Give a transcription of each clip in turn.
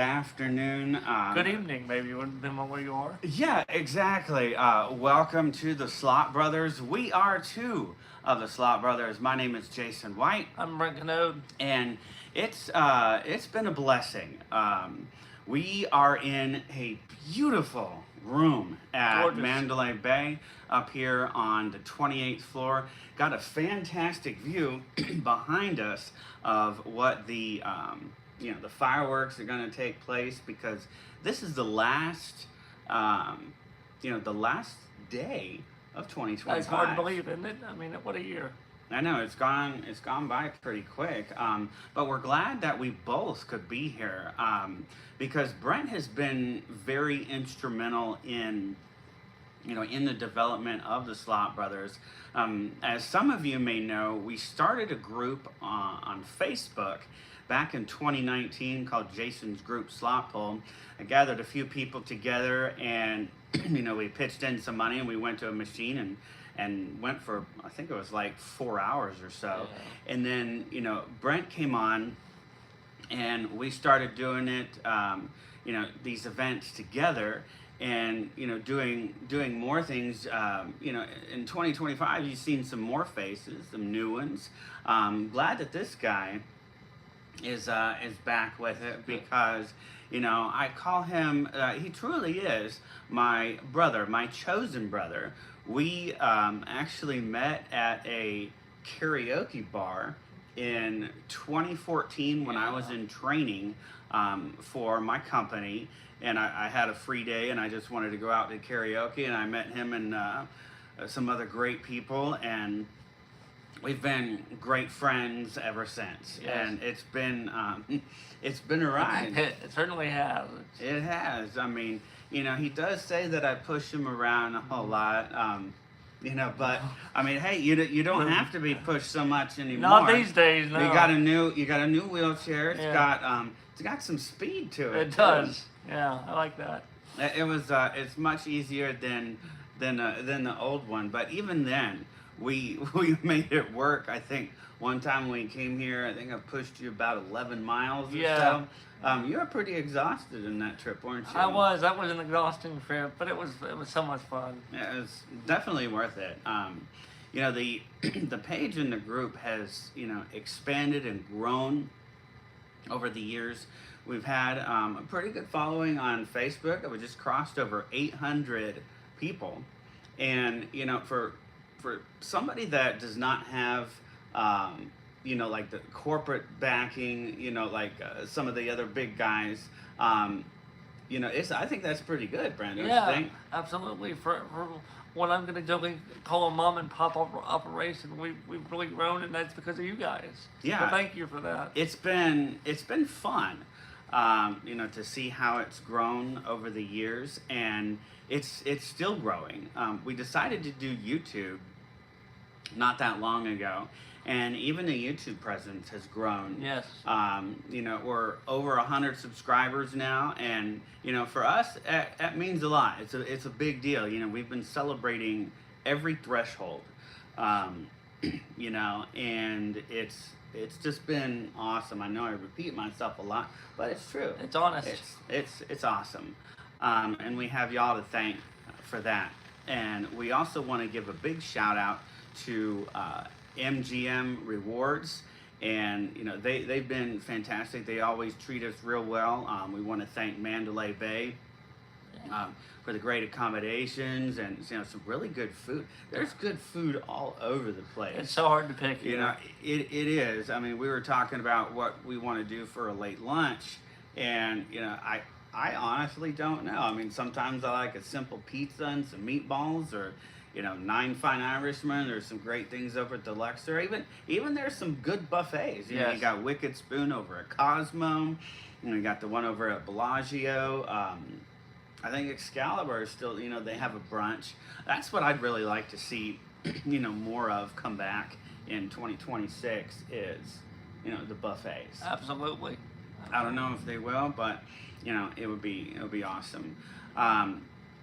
afternoon. Good evening, maybe, depending on where you are. Yeah, exactly. Welcome to the Slot Brothers. We are two of the Slot Brothers. My name is Jason White, I'm Brent Canode. and it's been a blessing. We are in a beautiful room at Gorgeous. Mandalay Bay up here on the 28th floor. Got a fantastic view behind us of what the fireworks are going to take place, because this is the last the last day of 2025. It's hard to believe, isn't it? I mean, what a year. I know it's gone by pretty quick, but we're glad that we both could be here, because Brent has been very instrumental in the development of the Slot Brothers. As some of you may know, we started a group on Facebook back in 2019 called Jason's Group Slot Pull. I gathered a few people together, and we pitched in some money, and we went to a machine and went for, I think it was like 4 hours or so. Yeah. And then Brent came on, and we started doing it, these events together, and doing more things. In 2025, you've seen some more faces, some new ones. Glad that this guy is back with it, because I call him, he truly is my brother, my chosen brother. We actually met at a karaoke bar in 2014 when I was in training for my company, and I had a free day, and I just wanted to go out to karaoke, and I met him and some other great people, and we've been great friends ever since. Yes. And it's been a ride. It certainly has. It has. I mean, he does say that I push him around a whole lot. But I mean, hey, you don't have to be pushed so much anymore. Not these days, no. You got a new wheelchair. It's got some speed to it. It does. Yeah, I like that. It's much easier than the old one. But even then, we made it work. I think one time when we came here, I think I pushed you about 11 miles or so. You were pretty exhausted in that trip, weren't you? I was. That was an exhausting trip, but it was so much fun. Yeah, it was definitely worth it. The page in the group has expanded and grown over the years. We've had a pretty good following on Facebook. We just crossed over 800 people, and for somebody that does not have like the corporate backing, some of the other big guys, I think that's pretty good, Brandon. Yeah, don't you think? absolutely. For what I'm going to jokingly call a mom and pop operation, we've really grown, and that's because of you guys. Yeah. So thank you for that. It's been fun, to see how it's grown over the years, and it's still growing. We decided to do YouTube not that long ago, and even the YouTube presence has grown. Yes. We're over 100 subscribers now, and for us, that means a lot. It's a big deal. We've been celebrating every threshold, and it's just been awesome. I know I repeat myself a lot, but it's true. It's honest. It's awesome, and we have y'all to thank for that. And we also want to give a big shout out to MGM Rewards, and they've been fantastic. They always treat us real well. We want to thank Mandalay Bay for the great accommodations and some really good food. There's good food all over the place. It's so hard to pick. It is. I mean, we were talking about what we want to do for a late lunch, and I honestly don't know. I mean, sometimes I like a simple pizza and some meatballs, or 9 Fine Irishmen. There's some great things over at Deluxe. Or even there's some good buffets. You got Wicked Spoon over at Cosmo. You got the one over at Bellagio. I think Excalibur is still, they have a brunch. That's what I'd really like to see, more of come back in 2026 is, the buffets. Absolutely. I don't know if they will, but it would be awesome.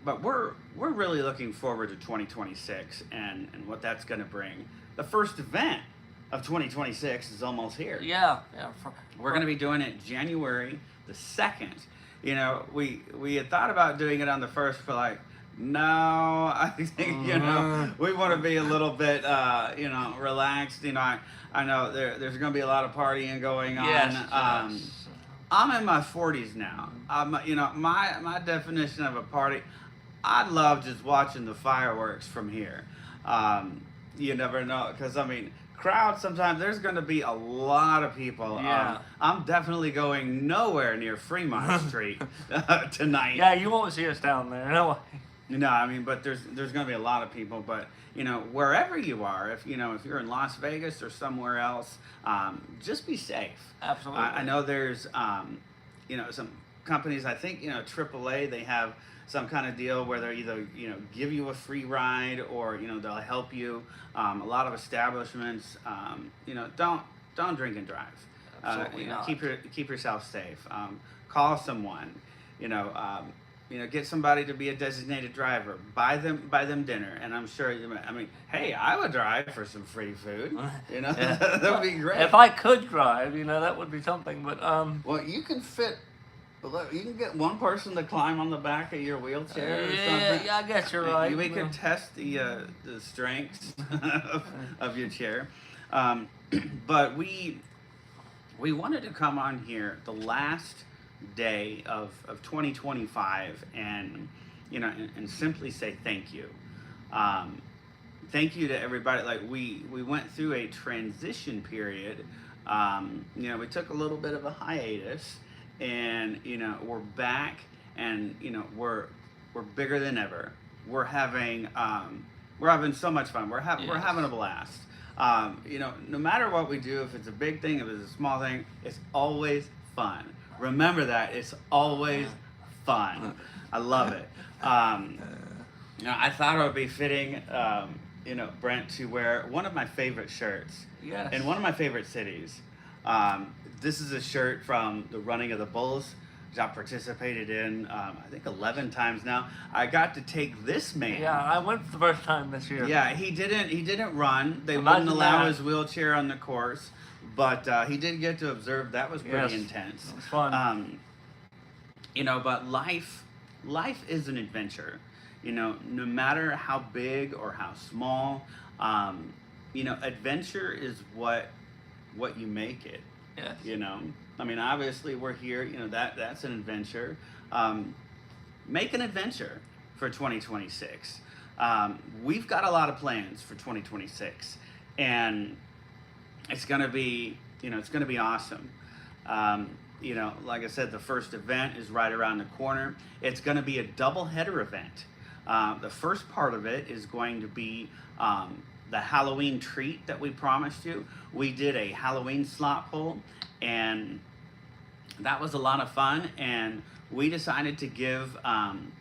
But we're really looking forward to 2026 and what that's going to bring. The first event of 2026 is almost here. Yeah. We're going to be doing it January the second. You know, we had thought about doing it on the first, but like, no, I think, you know, we want to be a little bit, you know, relaxed. You know, I know there's going to be a lot of partying going on. Yes. I'm in my 40s now. You know, my definition of a party, I love just watching the fireworks from here. You never know, because I mean, crowds sometimes there's going to be a lot of people. Yeah. I'm definitely going nowhere near Fremont Street tonight. Yeah, you won't see us down there. No way. No, I mean, but there's going to be a lot of people. But you know, wherever you are, if you know if you're in Las Vegas or somewhere else, just be safe. Absolutely. I know there's you know, some companies. I think you know AAA. They have some kind of deal where they either you know give you a free ride or you know they'll help you. A lot of establishments, you know, don't drink and drive. Absolutely You know, not. keep yourself safe. Call someone. You know. You know, get somebody to be a designated driver. Buy them dinner, and I'm sure. I mean, hey, I would drive for some free food. You know, Yeah. that would be great. If I could drive, you know, that would be something. But Well, you can fit. You can get one person to climb on the back of your wheelchair or something. yeah, I guess you're right. We could test the strengths of your chair, but we wanted to come on here the last day of 2025 and you know and simply say thank you. Thank you to everybody. Like we went through a transition period. You know, we took a little bit of a hiatus, and you know we're back, and you know we're bigger than ever. We're having so much fun. We're having a blast. You know, no matter what we do, if it's a big thing, if it's a small thing, it's always fun. Remember that it's always fun. I love it. You know, I thought it would be fitting, you know, Brent, to wear one of my favorite shirts Yes. in one of my favorite cities. This is a shirt from the Running of the Bulls, which I've participated in, I think 11 times now. I got to take this man. Yeah, I went for the first time this year. Yeah, he didn't run. They Imagine wouldn't allow that. his wheelchair on the course, but he did get to observe. That was pretty Yes. intense. It was fun. You know, but life is an adventure. You know, no matter how big or how small, you know, adventure is what you make it. Yes. You know, I mean, obviously we're here. You know, that's an adventure. Make an adventure for 2026. We've got a lot of plans for 2026, and it's gonna be, you know, it's gonna be awesome. You know, like I said, the first event is right around the corner. It's gonna be a double-header event. The first part of it is going to be the Halloween treat that we promised you. We did a Halloween slot pull, and that was a lot of fun. And we decided to give an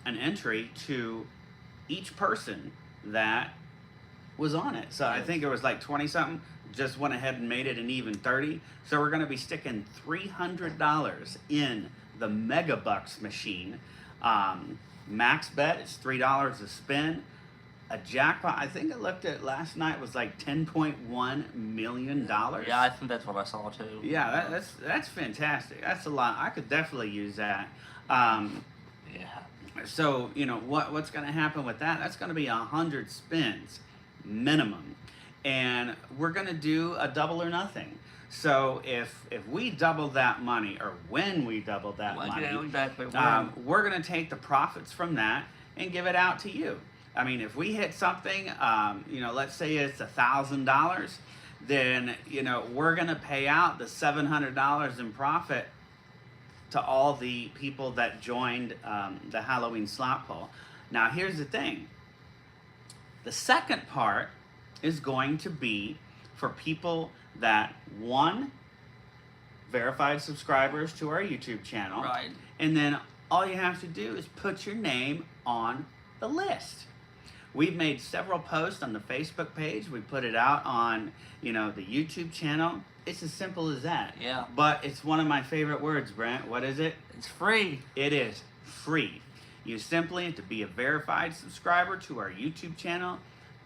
entry to each person that was on it. So I think it was like 20 something. Just went ahead and made it an even 30. So we're going to be sticking $300 in the Mega Bucks machine. Max bet is $3 a spin. A jackpot, I think I looked at last night, was like $10.1 million. Yeah, I think that's what I saw too. Yeah, that's fantastic. That's a lot. I could definitely use that. Yeah. So you know what's going to happen with that? That's going to be 100 spins minimum, and we're going to do a double or nothing. So if we double that money, or when we double that money, Yeah, exactly. we're going to take the profits from that and give it out to you. I mean, if we hit something, you know, let's say it's $1,000, then you know we're going to pay out the $700 in profit to all the people that joined the Halloween slot pull. Now, here's the thing. The second part is going to be for people that, one, verified subscribers to our YouTube channel. Right. And then all you have to do is put your name on the list. We've made several posts on the Facebook page. We put it out on, you know, the YouTube channel. It's as simple as that. Yeah. But it's one of my favorite words, Brent. What is it? It's free. It is free. You simply have to be a verified subscriber to our YouTube channel.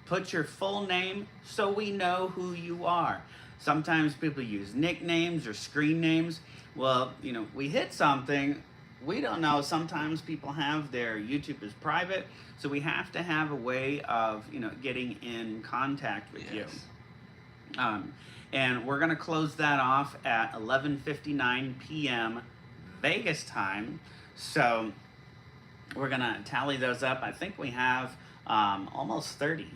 Put your full name so we know who you are. sometimes people use nicknames or screen names. Well, we hit something. We don't know. Sometimes people have their YouTube as private, so we have to have a way of getting in contact with you. And we're gonna close that off at 11:59 p.m. Vegas time. So we're gonna tally those up. I think we have almost 30.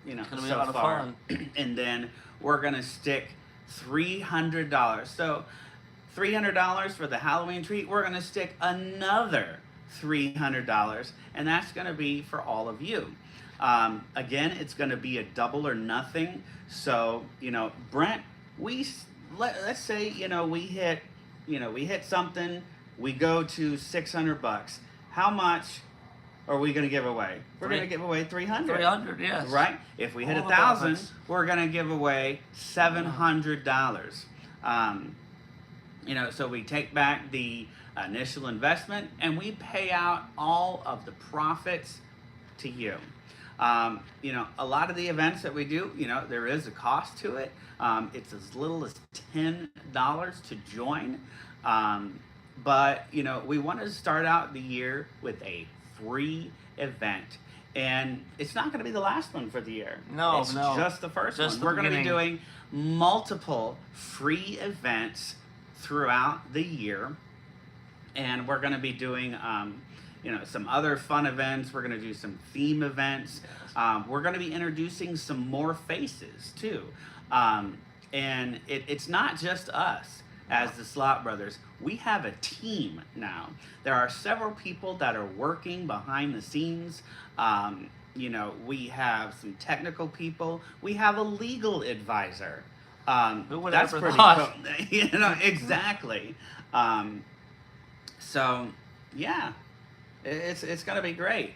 It's gonna be so a lot of far. fun. And then we're gonna stick $300. So $300 for the Halloween treat. We're gonna stick another $300, and that's gonna be for all of you. Again, it's gonna be a double or nothing. So Brent, let's say we hit something. We go to $600. How much are we going to give away? We're going to give away 300. 300, yes. Right? If we hit All the 1,000, profits. we're going to give away $700. So we take back the initial investment and we pay out all of the profits to you. A lot of the events that we do, there is a cost to it. It's as little as $10 to join. But we want to start out the year with a free event. And it's not going to be the last one for the year. No, it's no. just the first Just one. the We're going to be beginning. doing multiple free events throughout the year. And we're going to be doing some other fun events. We're going to do some theme events. We're going to be introducing some more faces too. And it's not just us as the Slot Brothers. We have a team now. There are several people that are working behind the scenes. We have some technical people. We have a legal advisor. Who would That's ever pretty thought? cool. Exactly. So yeah, it's gonna be great.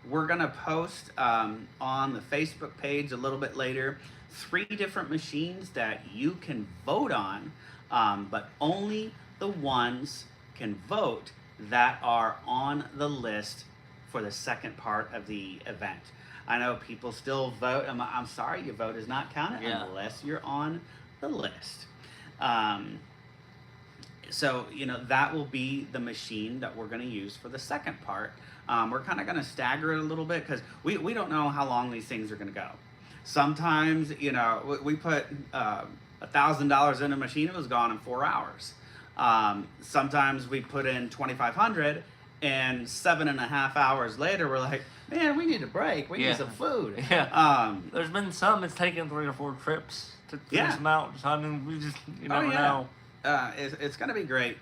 We're gonna post on the Facebook page a little bit later 3 different machines that you can vote on, but only the ones can vote that are on the list for the second part of the event. I know people still vote. I'm sorry, your vote is not counted unless you're on the list. So that will be the machine that we're going to use for the second part. We're kind of going to stagger it a little bit because we don't know how long these things are going to go. Sometimes we put $1,000 in a machine, it was gone in 4 hours. Sometimes we put in 2,500 and 7.5 hours later we're like, man, we need a break, we need some food. There's been some it's taken 3 or 4 trips to finish them out. So I mean, we just never know. It's going to be great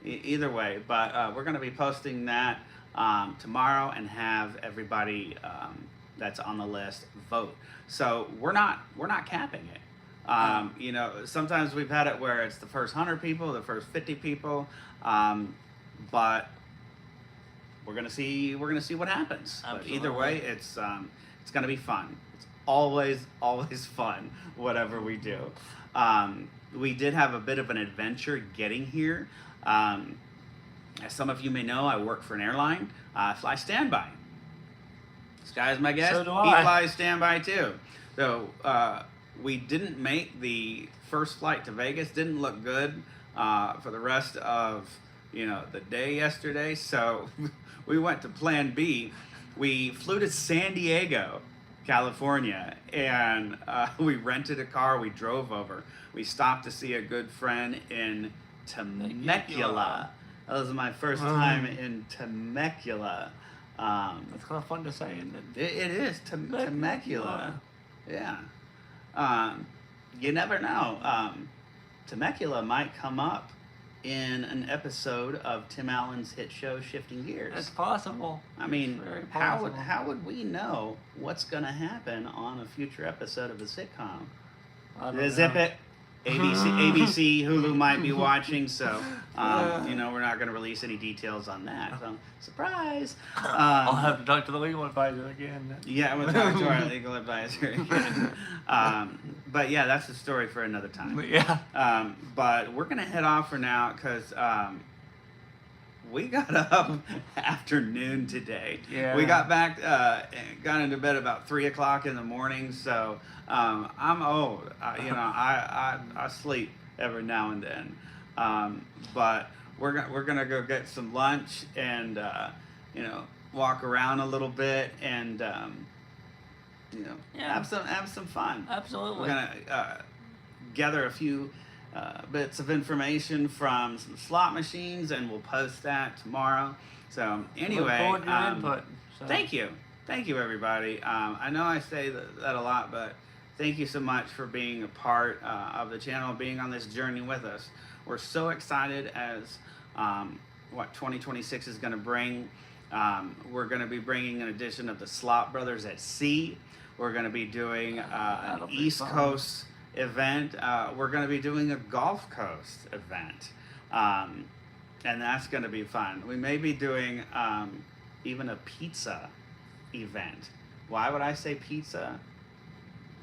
either way, but we're going to be posting that tomorrow and have everybody that's on the list vote. So we're not capping it. Sometimes we've had it where it's the first 100 people, the first 50 people, but we're gonna see what happens. Absolutely. But either way, it's gonna be fun. It's always fun, whatever we do. We did have a bit of an adventure getting here. As some of you may know, I work for an airline. I fly standby. This guy's my guest. So do He I. flies standby too. So we didn't make the first flight to Vegas. Didn't look good for the rest of the day yesterday. So we went to Plan B. We flew to San Diego, California, and we rented a car. We drove over. We stopped to see a good friend in Temecula. That was my first time in Temecula. It's kind of fun to say, isn't it? It is Temecula. Yeah. You never know. Temecula might come up in an episode of Tim Allen's hit show Shifting Gears. It's possible. I mean, It's very how possible. would we know what's going to happen on a future episode of a sitcom? I don't Zip know. it. ABC, Hulu might be watching, so we're not going to release any details on that. So, surprise! I'll have to talk to the legal advisor again. Yeah, we'll talk to our legal advisor again. But yeah, that's a story for another time. Yeah. But we're going to head off for now because we got up afternoon today. Yeah. We got back, got into bed about 3 o'clock in the morning. So I'm old. I sleep every now and then. But we're gonna go get some lunch and walk around a little bit and Yeah. have some fun. Absolutely. We're gonna gather a few bits of information from some slot machines, and we'll post that tomorrow. So anyway, Look forward to your input. So. thank you everybody. I know I say that a lot, but thank you so much for being a part of the channel, being on this journey with us. We're so excited as what 2026 is going to bring. We're going to be bringing an edition of the Slot Brothers at Sea. We're going to be doing an East Coast event. We're going to be doing a Gulf Coast event, and that's going to be fun. We may be doing even a pizza event. Why would I say pizza?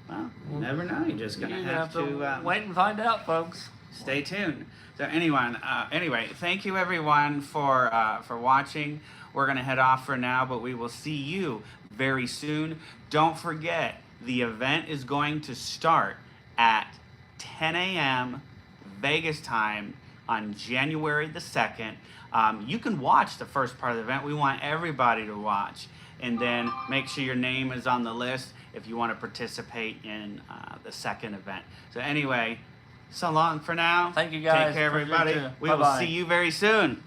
Well, you never know. You're just going to have to wait and find out, folks. Stay tuned. So anyway, thank you everyone for watching. We're going to head off for now, but we will see you very soon. Don't forget, the event is going to start at 10 a.m. Vegas time on January the 2nd. You can watch the first part of the event. We want everybody to watch. And then make sure your name is on the list if you want to participate in the second event. So anyway, so long for now. Thank you guys. Take care, everybody. We will see you very soon.